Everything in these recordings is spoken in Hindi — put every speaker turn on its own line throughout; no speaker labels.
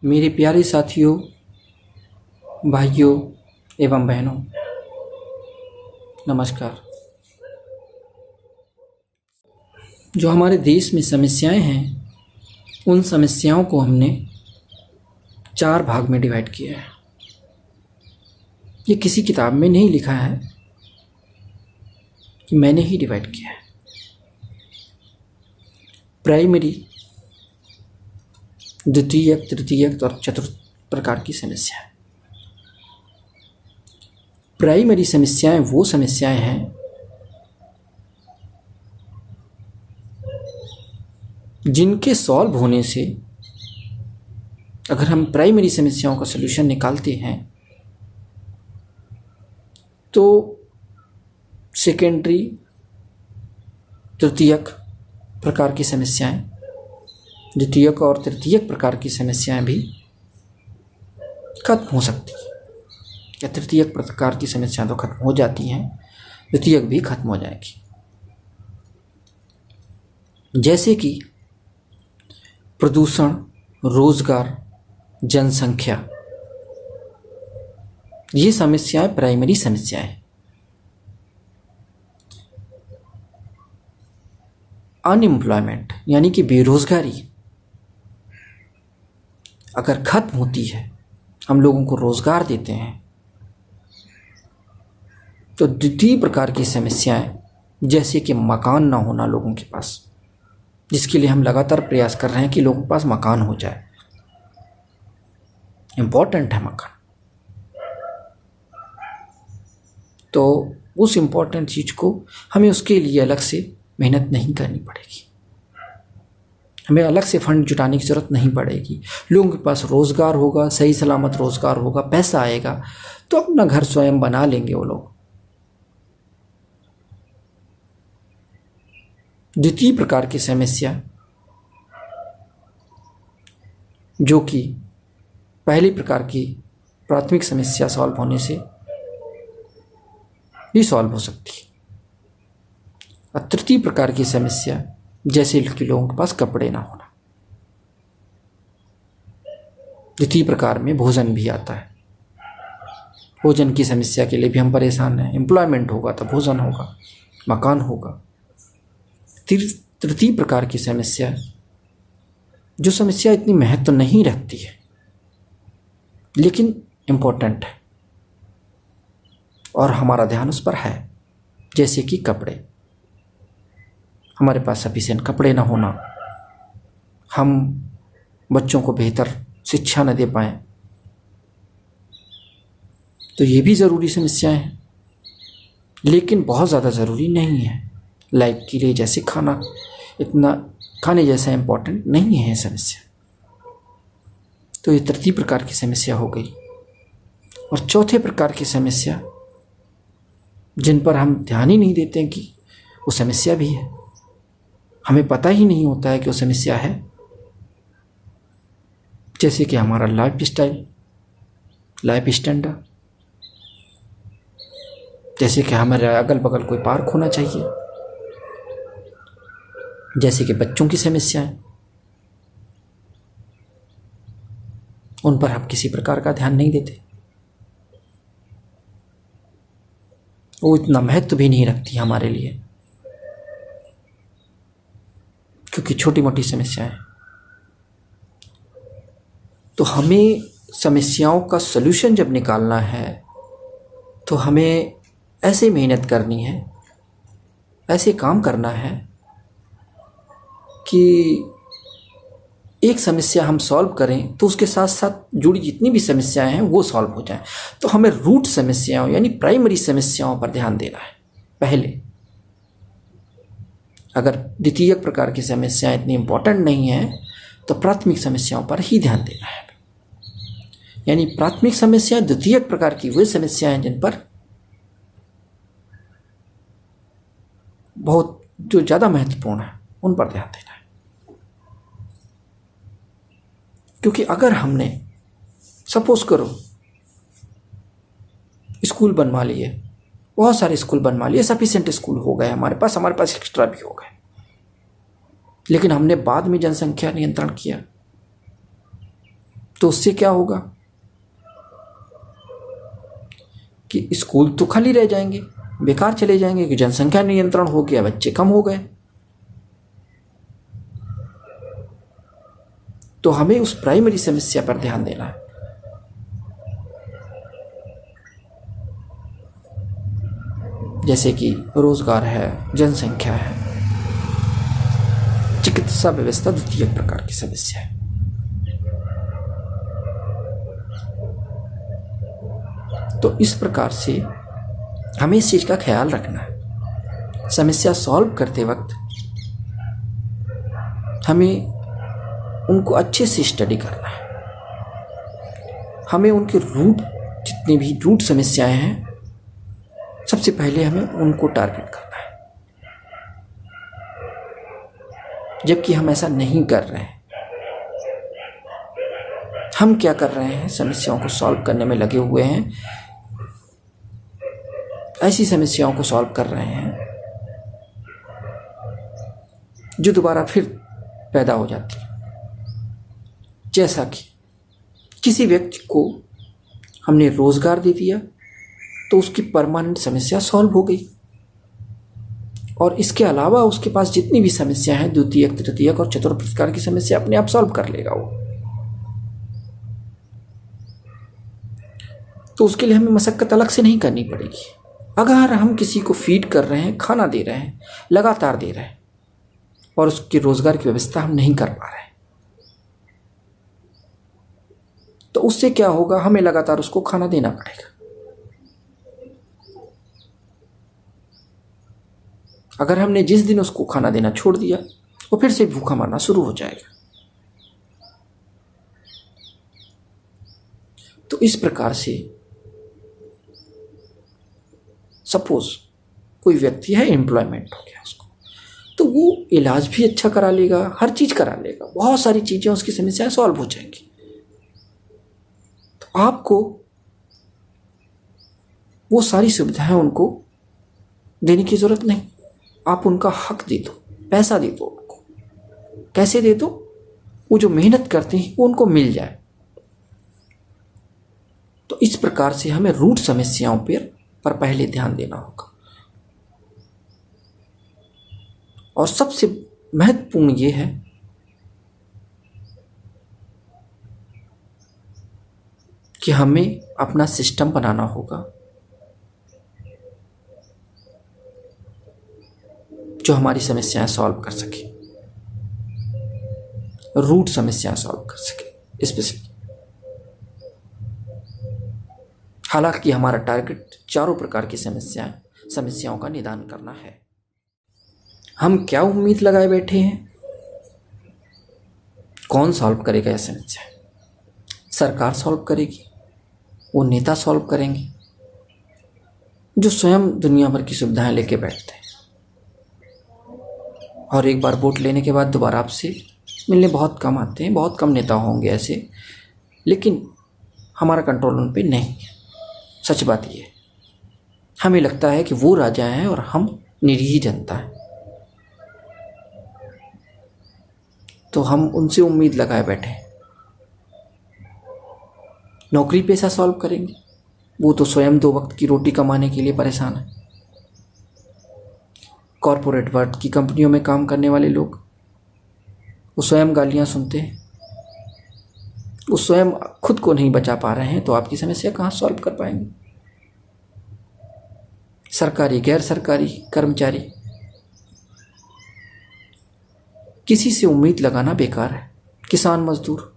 मेरे प्यारे साथियों, भाइयों एवं बहनों, नमस्कार। जो हमारे देश में समस्याएं हैं, उन समस्याओं को हमने 4 भाग में डिवाइड किया है। ये किसी किताब में नहीं लिखा है, कि मैंने ही डिवाइड किया है। प्राइमरी, द्वितीयक, तृतीयक और चतुर्थ प्रकार की समस्याएं। प्राइमरी समस्याएं वो समस्याएं हैं जिनके सॉल्व होने से, अगर हम प्राइमरी समस्याओं का सलूशन निकालते हैं तो सेकेंडरी, तृतीयक प्रकार की समस्याएं, द्वितीयक और तृतीयक प्रकार की समस्याएं भी खत्म हो सकती हैं। या तृतीयक प्रकार की समस्याएं तो खत्म हो जाती हैं, द्वितीयक भी खत्म हो जाएगी। जैसे कि प्रदूषण, रोजगार, जनसंख्या, ये समस्याएं प्राइमरी समस्याएं हैं। अनएम्प्लॉयमेंट यानी कि बेरोजगारी अगर खत्म होती है, हम लोगों को रोजगार देते हैं, तो द्वितीय प्रकार की समस्याएं जैसे कि मकान ना होना लोगों के पास, जिसके लिए हम लगातार प्रयास कर रहे हैं कि लोगों के पास मकान हो जाए। इम्पोर्टेंट है मकान, तो उस इम्पोर्टेंट चीज़ को हमें उसके लिए अलग से मेहनत नहीं करनी पड़ेगी, हमें अलग से फंड जुटाने की ज़रूरत नहीं पड़ेगी। लोगों के पास रोज़गार होगा, सही सलामत रोज़गार होगा, पैसा आएगा तो अपना घर स्वयं बना लेंगे वो लोग। द्वितीय प्रकार की समस्या जो कि पहली प्रकार की प्राथमिक समस्या सॉल्व होने से भी सॉल्व हो सकती है। और तृतीय प्रकार की समस्या जैसे कि लोगों के पास कपड़े ना होना। द्वितीय प्रकार में भोजन भी आता है, भोजन की समस्या के लिए भी हम परेशान हैं। एम्प्लॉयमेंट होगा तो भोजन होगा, मकान होगा। तृतीय प्रकार की समस्या, जो समस्या इतनी महत्व नहीं रखती है लेकिन इम्पोर्टेंट है और हमारा ध्यान उस पर है, जैसे कि कपड़े। हमारे पास सफिशिएंट कपड़े ना होना, हम बच्चों को बेहतर शिक्षा न दे पाएँ, तो ये भी ज़रूरी समस्याएं हैं, लेकिन बहुत ज़्यादा ज़रूरी नहीं है। लाइक के लिए जैसे खाना, इतना खाने जैसा इम्पोर्टेंट नहीं है समस्या। तो ये तृतीय प्रकार की समस्या हो गई। और चौथे प्रकार की समस्या जिन पर हम ध्यान ही नहीं देते हैं कि वो समस्या भी है, हमें पता ही नहीं होता है कि वो समस्या है। जैसे कि हमारा लाइफ स्टाइल, लाइफ स्टैंडर्ड, जैसे कि हमारे अगल बगल कोई पार्क होना चाहिए, जैसे कि बच्चों की समस्याएं, उन पर हम किसी प्रकार का ध्यान नहीं देते, वो इतना महत्व भी नहीं रखती हमारे लिए, क्योंकि छोटी मोटी समस्याएं। तो हमें समस्याओं का सलूशन जब निकालना है तो हमें ऐसे मेहनत करनी है, ऐसे काम करना है कि एक समस्या हम सॉल्व करें तो उसके साथ साथ जुड़ी जितनी भी समस्याएं हैं वो सॉल्व हो जाएं। तो हमें रूट समस्याओं यानी प्राइमरी समस्याओं पर ध्यान देना है पहले। अगर द्वितीय प्रकार की समस्याएं इतनी इम्पोर्टेंट नहीं है तो प्राथमिक समस्याओं पर ही ध्यान देना है। यानी प्राथमिक समस्याएं द्वितीय प्रकार की वे समस्याएं जिन पर बहुत जो ज़्यादा महत्वपूर्ण है उन पर ध्यान देना है। क्योंकि अगर हमने सपोज करो स्कूल बनवा लिए, बहुत सारे स्कूल बनवा लिए, सफिशिएंट स्कूल हो गए हमारे पास एक्स्ट्रा भी हो गए, लेकिन हमने बाद में जनसंख्या नियंत्रण किया तो उससे क्या होगा कि स्कूल तो खाली रह जाएंगे, बेकार चले जाएंगे, कि जनसंख्या नियंत्रण हो गया, बच्चे कम हो गए। तो हमें उस प्राइमरी समस्या पर ध्यान देना है। जैसे कि रोजगार है, जनसंख्या है, चिकित्सा व्यवस्था द्वितीय प्रकार की समस्या है। तो इस प्रकार से हमें इस चीज का ख्याल रखना है। समस्या सॉल्व करते वक्त हमें उनको अच्छे से स्टडी करना है। हमें उनके रूट, जितनी भी रूट समस्याएं हैं, सबसे पहले हमें उनको टारगेट करना है। जबकि हम ऐसा नहीं कर रहे हैं। हम क्या कर रहे हैं, समस्याओं को सॉल्व करने में लगे हुए हैं। ऐसी समस्याओं को सॉल्व कर रहे हैं जो दोबारा फिर पैदा हो जाती है। जैसा कि किसी व्यक्ति को हमने रोजगार दे दिया तो उसकी परमानेंट समस्या सॉल्व हो गई, और इसके अलावा उसके पास जितनी भी समस्या है, द्वितीयक, तृतीयक और चतुर्थ प्रकार की समस्या अपने आप सॉल्व कर लेगा वो। तो उसके लिए हमें मशक्कत अलग से नहीं करनी पड़ेगी। अगर हम किसी को फीड कर रहे हैं, खाना दे रहे हैं, लगातार दे रहे हैं, और उसकी रोजगार की व्यवस्था हम नहीं कर पा रहे हैं, तो उससे क्या होगा, हमें लगातार उसको खाना देना पड़ेगा। अगर हमने जिस दिन उसको खाना देना छोड़ दिया, वो फिर से भूखा मरना शुरू हो जाएगा। तो इस प्रकार से सपोज कोई व्यक्ति है, एम्प्लॉयमेंट हो गया उसको, तो वो इलाज भी अच्छा करा लेगा, हर चीज करा लेगा, बहुत सारी चीजें, उसकी समस्याएं सॉल्व हो जाएंगी। तो आपको वो सारी सुविधाएं उनको देने की जरूरत नहीं। आप उनका हक दे दो, पैसा दे दो उनको। कैसे दे दो? वो जो मेहनत करते हैं वो उनको मिल जाए। तो इस प्रकार से हमें रूट समस्याओं पर पहले ध्यान देना होगा। और सबसे महत्वपूर्ण ये है कि हमें अपना सिस्टम बनाना होगा जो हमारी समस्याएं सॉल्व कर सके, रूट समस्याएं सॉल्व कर सके स्पेशली। हालांकि हमारा टारगेट चारों प्रकार की समस्याओं का निदान करना है। हम क्या उम्मीद लगाए बैठे हैं? कौन सॉल्व करेगा यह समस्या? सरकार सॉल्व करेगी, वो नेता सॉल्व करेंगे जो स्वयं दुनिया भर की सुविधाएं लेके बैठते हैं, और एक बार वोट लेने के बाद दोबारा आपसे मिलने बहुत कम आते हैं। बहुत कम नेता होंगे ऐसे, लेकिन हमारा कंट्रोल उन पे नहीं है। सच बात ये है, हमें लगता है कि वो राजा हैं और हम निरीह जनता है, तो हम उनसे उम्मीद लगाए बैठे हैं। नौकरी पेशा सॉल्व करेंगे, वो तो स्वयं 2 वक्त की रोटी कमाने के लिए परेशान है। कॉरपोरेट वर्ल्ड की कंपनियों में काम करने वाले लोग, वो स्वयं गालियां सुनते हैं, वो स्वयं खुद को नहीं बचा पा रहे हैं, तो आपकी समस्या कहाँ सॉल्व कर पाएंगे? सरकारी, गैर सरकारी कर्मचारी, किसी से उम्मीद लगाना बेकार है। किसान मजदूर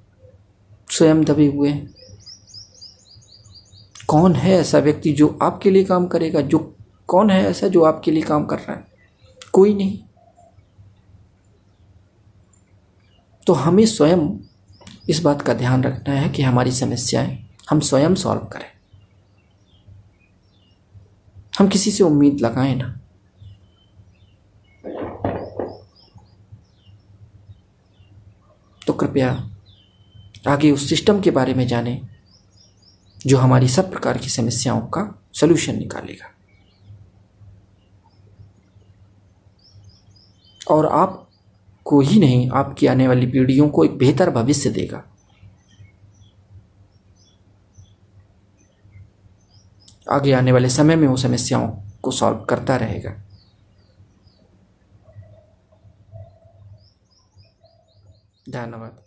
स्वयं दबे हुए हैं। कौन है ऐसा व्यक्ति जो आपके लिए काम करेगा? कौन है ऐसा जो आपके लिए काम कर रहा है? कोई नहीं। तो हमें स्वयं इस बात का ध्यान रखना है कि हमारी समस्याएं हम स्वयं सॉल्व करें। हम किसी से उम्मीद लगाएं ना। तो कृपया आगे उस सिस्टम के बारे में जानें जो हमारी सब प्रकार की समस्याओं का सलूशन निकालेगा, और आपको ही नहीं, आपकी आने वाली पीढ़ियों को एक बेहतर भविष्य देगा। आगे आने वाले समय में वो समस्याओं को सॉल्व करता रहेगा। धन्यवाद।